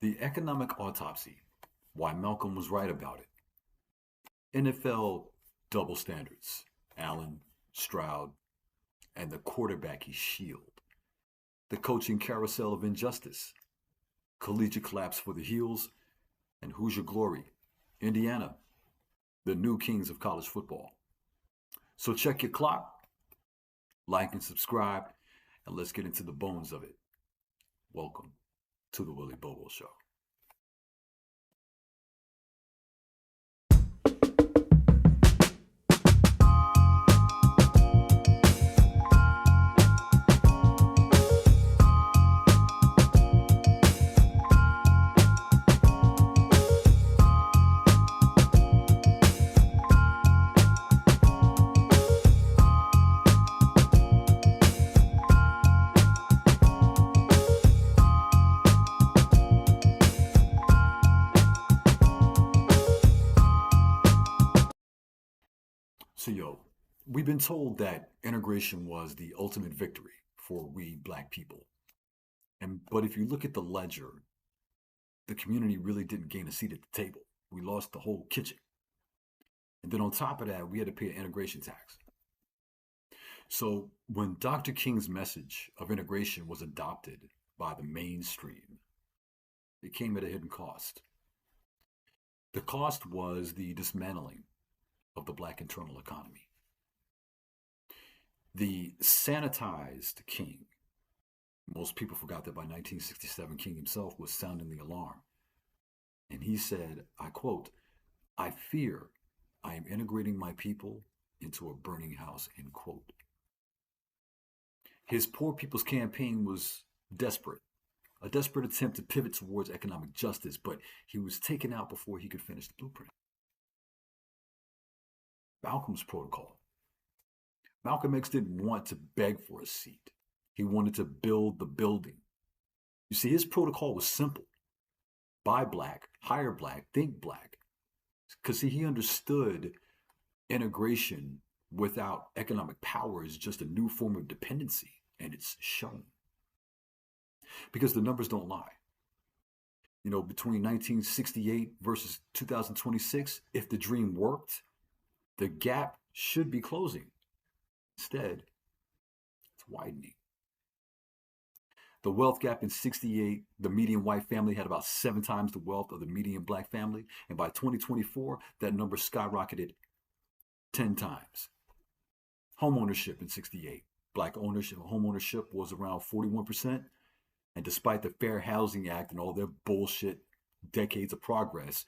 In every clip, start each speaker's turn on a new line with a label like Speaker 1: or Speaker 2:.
Speaker 1: The Economic Autopsy, Why Malcolm Was Right About It. NFL Double Standards, Allen, Stroud, and the quarterback he shield. The coaching carousel of injustice, collegiate collapse for the heels, and Hoosier Glory, Indiana, the new kings of college football. So check your clock, like and subscribe, and let's get into the bones of it. Welcome to the Willie Bobo Show. So, we've been told that integration was the ultimate victory for we black people. But if you look at the ledger, the community really didn't gain a seat at the table. We lost the whole kitchen. And then on top of that, we had to pay an integration tax. So when Dr. King's message of integration was adopted by the mainstream, it came at a hidden cost. The cost was the dismantling of the black internal economy. The sanitized King, most people forgot that by 1967, King himself was sounding the alarm. And he said, I quote, I fear I am integrating my people into a burning house, end quote. His Poor People's Campaign was desperate, a desperate attempt to pivot towards economic justice, but he was taken out before he could finish the blueprint. Malcolm's protocol. Malcolm X didn't want to beg for a seat. He wanted to build the building. You see, his protocol was simple. Buy black, hire black, think black. Because, see, he understood integration without economic power is just a new form of dependency, and it's shown. Because the numbers don't lie. Between 1968 versus 2026, if the dream worked, the gap should be closing. Instead, it's widening. The wealth gap in 68, the median white family had about 7 times the wealth of the median black family. And by 2024, that number skyrocketed 10 times. Home ownership in 68. Black home ownership was around 41%. And despite the Fair Housing Act and all their bullshit decades of progress,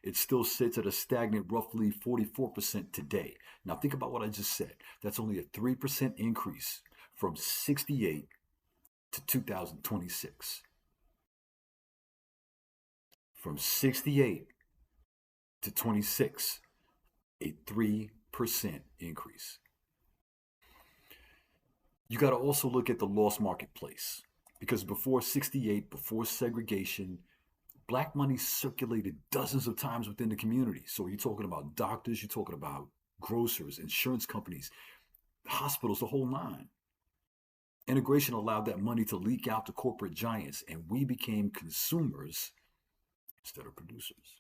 Speaker 1: it still sits at a stagnant roughly 44% today. Now think about what I just said. That's only a 3% increase from 68 to 2026. From 68 to 26, a 3% increase. You got to also look at the lost marketplace, because before 68, before segregation, black money circulated dozens of times within the community. So you're talking about doctors, you're talking about grocers, insurance companies, hospitals, the whole nine. Integration allowed that money to leak out to corporate giants, and we became consumers instead of producers.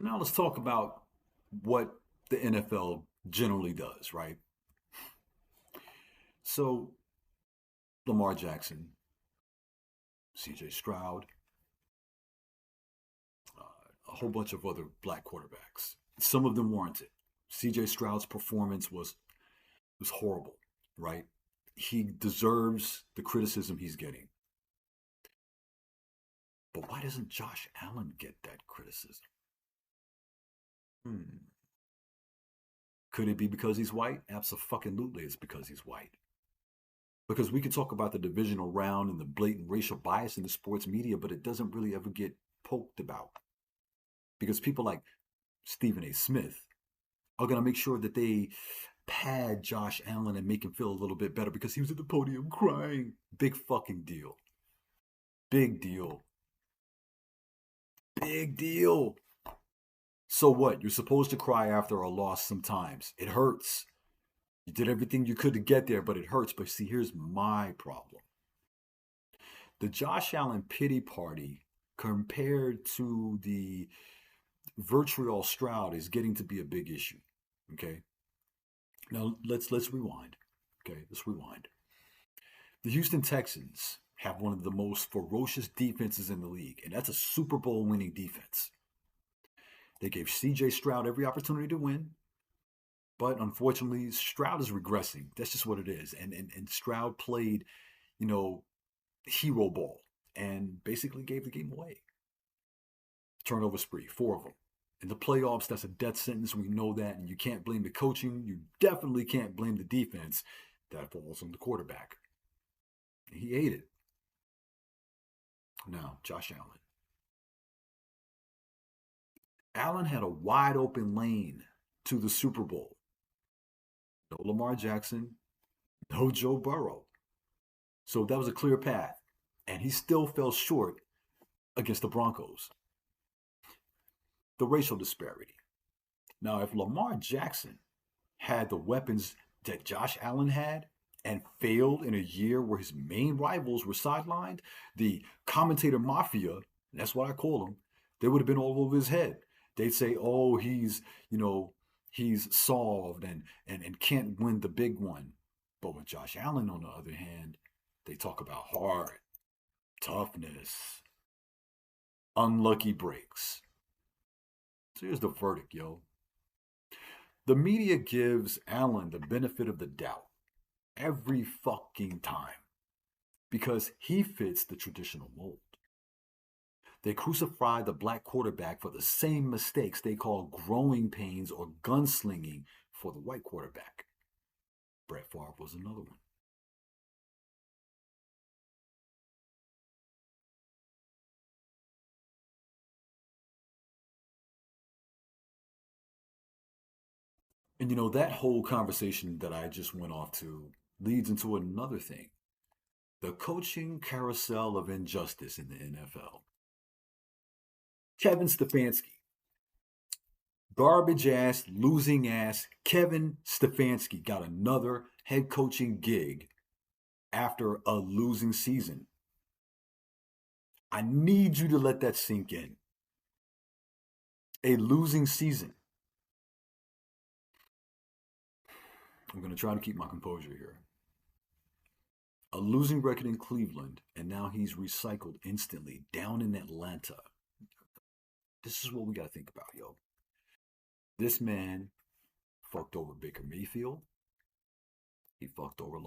Speaker 1: Now let's talk about what the NFL generally does, right? So Lamar Jackson, CJ Stroud, a whole bunch of other black quarterbacks. Some of them warranted. CJ Stroud's performance was horrible, right? He deserves the criticism he's getting. But why doesn't Josh Allen get that criticism? Could it be because he's white? Absolutely, it's because he's white. Because we can talk about the divisional round and the blatant racial bias in the sports media, but it doesn't really ever get poked about. Because people like Stephen A. Smith are going to make sure that they pad Josh Allen and make him feel a little bit better because he was at the podium crying. Big fucking deal. Big deal. Big deal. So what? You're supposed to cry after a loss sometimes. It hurts. You did everything you could to get there, but it hurts. But see, here's my problem. The Josh Allen pity party compared to the virtual Stroud is getting to be a big issue. Okay. Now let's rewind. Okay, let's rewind. The Houston Texans have one of the most ferocious defenses in the league, and that's a Super Bowl winning defense. They gave CJ Stroud every opportunity to win, but unfortunately, Stroud is regressing. That's just what it is. And Stroud played, you know, hero ball and basically gave the game away. Turnover spree, four of them. In the playoffs, that's a death sentence. We know that, and you can't blame the coaching. You definitely can't blame the defense. That falls on the quarterback. He ate it. Now, Josh Allen. Allen had a wide open lane to the Super Bowl. No Lamar Jackson, no Joe Burrow. So that was a clear path. And he still fell short against the Broncos. The racial disparity. Now, if Lamar Jackson had the weapons that Josh Allen had and failed in a year where his main rivals were sidelined, the commentator mafia, that's what I call them, they would have been all over his head. They'd say, oh, he's solved and can't win the big one. But with Josh Allen, on the other hand, they talk about heart, toughness, unlucky breaks. So here's the verdict, yo. The media gives Allen the benefit of the doubt every fucking time because he fits the traditional mold. They crucify the black quarterback for the same mistakes they call growing pains or gunslinging for the white quarterback. Brett Favre was another one. And that whole conversation that I just went off to leads into another thing, the coaching carousel of injustice in the NFL. Kevin Stefanski, garbage ass, losing ass Kevin Stefanski got another head coaching gig after a losing season. I need you to let that sink in. A losing season. I'm going to try to keep my composure here. A losing record in Cleveland, and now he's recycled instantly down in Atlanta. This is what we got to think about, yo. This man fucked over Baker Mayfield. He fucked over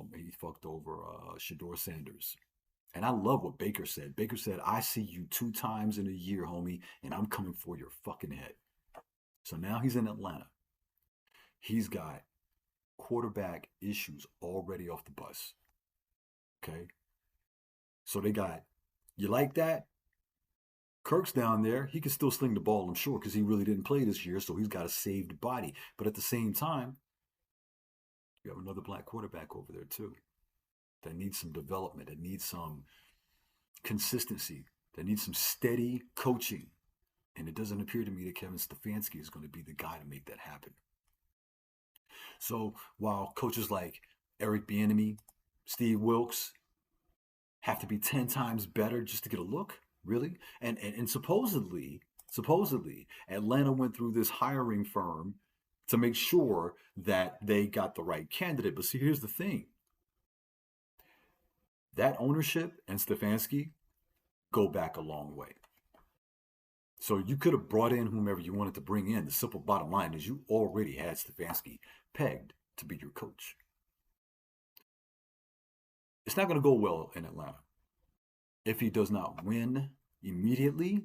Speaker 1: Shador Sanders. And I love what Baker said. Baker said, I see you 2 times in a year, homie, and I'm coming for your fucking head. So now he's in Atlanta. He's got quarterback issues already off the bus. Okay? So they got, you like that? Kirk's down there. He can still sling the ball, I'm sure, because he really didn't play this year, so he's got a saved body. But at the same time, you have another black quarterback over there, too, that needs some development, that needs some consistency, that needs some steady coaching. And it doesn't appear to me that Kevin Stefanski is going to be the guy to make that happen. So while coaches like Eric Bieniemy, Steve Wilkes have to be 10 times better just to get a look, really? And supposedly, Atlanta went through this hiring firm to make sure that they got the right candidate. But see, here's the thing. That ownership and Stefanski go back a long way. So you could have brought in whomever you wanted to bring in. The simple bottom line is you already had Stefanski pegged to be your coach. It's not going to go well in Atlanta if he does not win immediately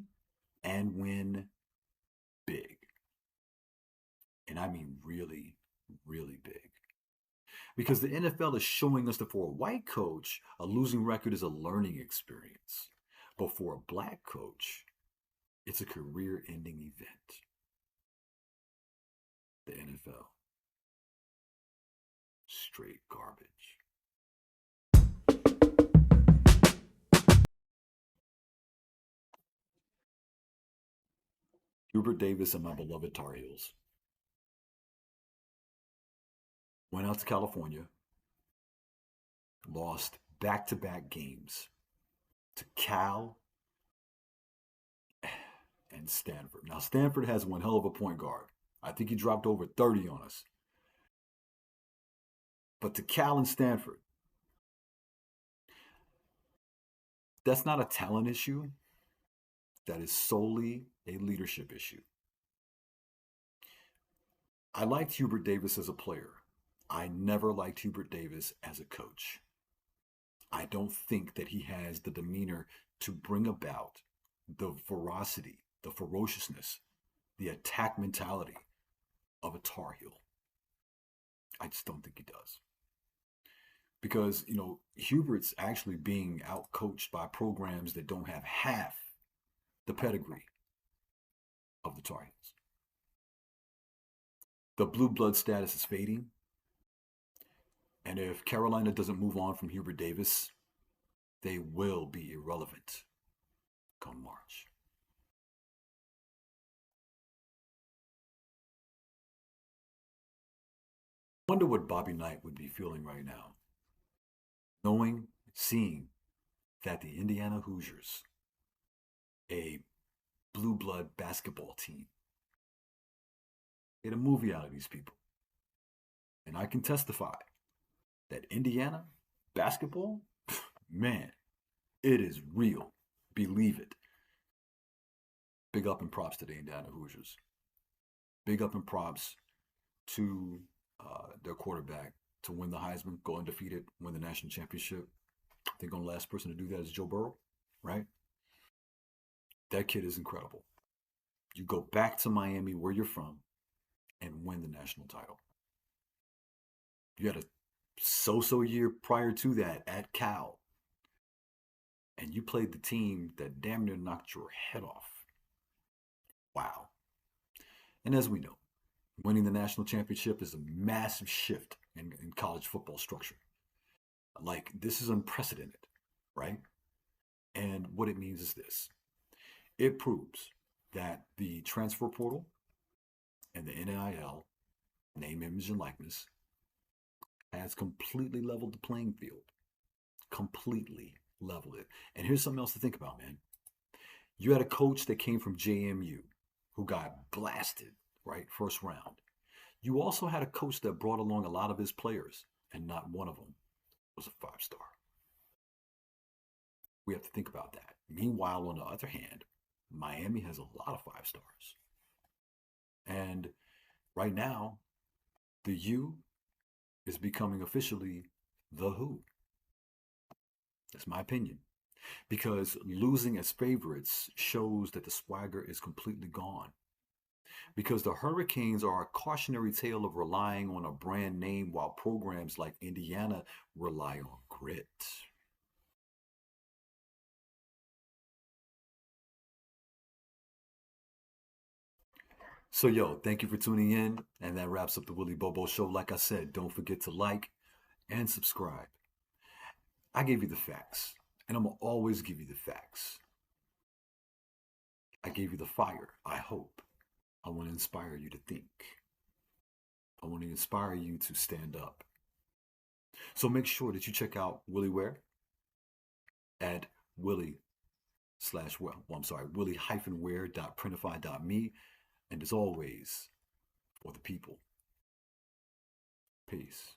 Speaker 1: and win big. And I mean really, really big. Because the NFL is showing us that for a white coach, a losing record is a learning experience. But for a black coach, it's a career ending event. The NFL. Straight garbage. Hubert Davis and my beloved Tar Heels went out to California, lost back-to-back games to Cal and Stanford. Now, Stanford has one hell of a point guard. I think he dropped over 30 on us. But to Cal and Stanford, that's not a talent issue. That is solely a leadership issue. I liked Hubert Davis as a player. I never liked Hubert Davis as a coach. I don't think that he has the demeanor to bring about the ferocity, the ferociousness, the attack mentality of a Tar Heel. I just don't think he does. Because, Hubert's actually being out coached by programs that don't have half the pedigree of the Tar Heels. The blue blood status is fading. And if Carolina doesn't move on from Hubert Davis, they will be irrelevant come March. I wonder what Bobby Knight would be feeling right now, seeing that the Indiana Hoosiers, a blue blood basketball team, made a movie out of these people. And I can testify that Indiana basketball, man, it is real. Believe it. Big up and props to the Indiana Hoosiers. Big up and props to their quarterback to win the Heisman, go undefeated, win the national championship. I think the last person to do that is Joe Burrow, right? That kid is incredible. You go back to Miami, where you're from, and win the national title. You had a so-so year prior to that at Cal, and you played the team that damn near knocked your head off. Wow. And as we know, winning the national championship is a massive shift in college football structure. Like, this is unprecedented, right? And what it means is this. It proves that the transfer portal and the NIL, name, image, and likeness, has completely leveled the playing field. Completely leveled it. And here's something else to think about, man. You had a coach that came from JMU who got blasted, right, first round. You also had a coach that brought along a lot of his players, and not one of them was a five-star. We have to think about that. Meanwhile, on the other hand, Miami has a lot of five stars. And right now, the U is becoming officially the Who. That's my opinion. Because losing as favorites shows that the swagger is completely gone. Because the Hurricanes are a cautionary tale of relying on a brand name while programs like Indiana rely on grit. So, thank you for tuning in. And that wraps up the Willie Bobo Show. Like I said, don't forget to like and subscribe. I gave you the facts, and I'm going to always give you the facts. I gave you the fire, I hope. I want to inspire you to think. I want to inspire you to stand up. So make sure that you check out Willie Ware at Willie Willie-Ware.printify.me. And as always, for the people. Peace.